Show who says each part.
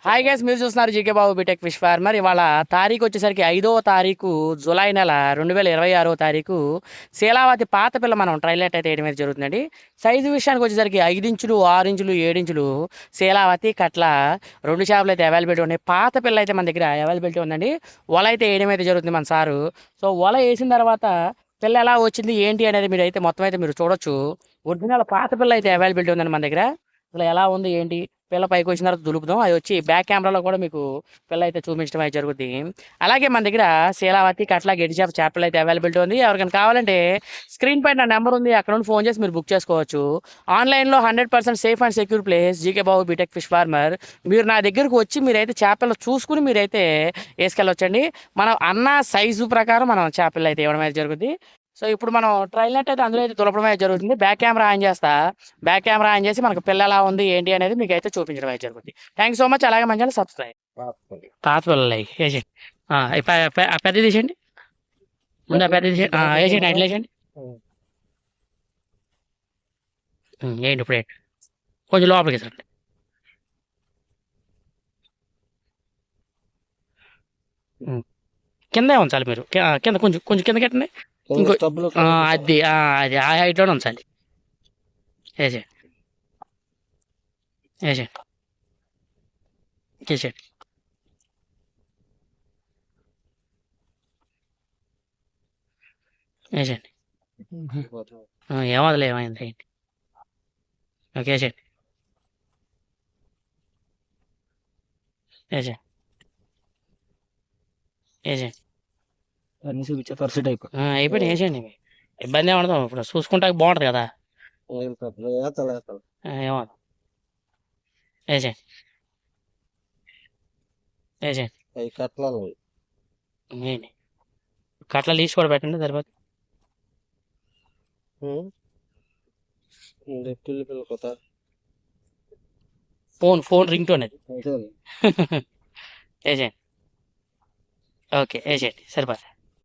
Speaker 1: Hi guys, మీరు చూస్తున్నారు GK Babu BTech fish farmer. ఇవాళ తారీఖు వచ్చేసరికి 5వ తారీఖు జూలై నెల 2026వ తారీఖు శీలావతి పాత పిల్ల మనం ట్రైలెట్ అయితే వేయడం అయితే జరుగుతుందండి. సైజు విషయానికి వచ్చేసరికి 5 ఇంచులు, 6 ఇంచులు, 7 ఇంచులు శీలావతి కట్ల 2 చేపలు అయితే అవైలబిలిటీ ఉన్నాయి. పాత పిల్ల అయితే మన దగ్గర అవైలబిలిటీ ఉందండి. వల అయితే వేయడం అయితే జరుగుతుంది మన సారు. సో వల వేసిన తర్వాత పిల్ల ఎలా వచ్చింది ఏంటి అనేది మీరు అయితే మొత్తం అయితే మీరు చూడొచ్చు. ఒరిజినల్ పాత పిల్ల అయితే అవైలబిలిటీ ఉందండి మన దగ్గర. అసలు ఎలా ఉంది ఏంటి, పిల్ల పైకి వచ్చిన తర్వాత దులుపుదాం. అది వచ్చి బ్యాక్ కెమెరాలో కూడా మీకు పిల్ల అయితే చూపించడం అయితే జరుగుద్ది. అలాగే మన దగ్గర శీలావతి కట్ల గెడి చేప చేపలు అయితే అవైలబిలిటీ ఉంది. ఎవరికైనా కావాలంటే స్క్రీన్ పైన నా నెంబర్ ఉంది, అక్కడ నుండి ఫోన్ చేసి మీరు బుక్ చేసుకోవచ్చు. ఆన్లైన్లో 100% safe and secure place GK Babu BTech fish farmer. మీరు నా దగ్గరకు వచ్చి మీరైతే చేపలు చూసుకుని మీరైతే వేసుకెళ్ళొచ్చండి. మనం అన్న సైజు ప్రకారం మనం చేపలు అయితే ఇవ్వడం అయితే జరుగుద్ది. సో ఇప్పుడు మనం ట్రైల్ నెట్ అయితే అందులో అయితే తులపడం అయితే జరుగుతుంది. బ్యాక్ కెమెరా ఆన్ చేస్తా. బ్యాక్ కెమెరా ఆన్ చేసి మనకు పిల్ల ఎలా ఉంది ఏంటి అనేది మీకు అయితే చూపించడం అయితే జరుగుతుంది. Thank so much. అలాగే మంచిగా సబ్స్క్రైబ్. పాత పిల్లలు వేసేయండి. పెద్ద తీసేయండి. ముందు పెద్ద తీసేయండి. వేసేయండి, అట్లా వేసేయండి. ఏంటి ఇప్పుడు ఏంటి కొంచెం లోపలికి సార్. కిందే ఉంచాలి మీరు. కింద కొంచెం కొంచెం కింద కట్టండి. ఇంకో అది అది ఆ హైట్లోనే ఉంచాలి. వేసేయండి, వేసేయండి, వేసేయండి. వేసేయండి. ఏమవదులే, ఏమైంది ఏంటి. ఓకే, వేసేయండి, వేసేయండి, వేసేయండి.
Speaker 2: అన్ని చూపించే పరిస్థితి
Speaker 1: అయిపోయింది, వేసేయండి. ఇబ్బంది ఏమడదాం, ఇప్పుడు చూసుకుంటా బాగుంటుంది కదా. ఏమో వేసేయండి, వేసేయండి. ఏంటి కట్ల లీస్ట్ కూడా పెట్టండి తర్వాత. ఫోన్ రింగ్ టోన్ అది. వేసేయండి. ఓకే, వేసేయండి, సరిపోతుంది.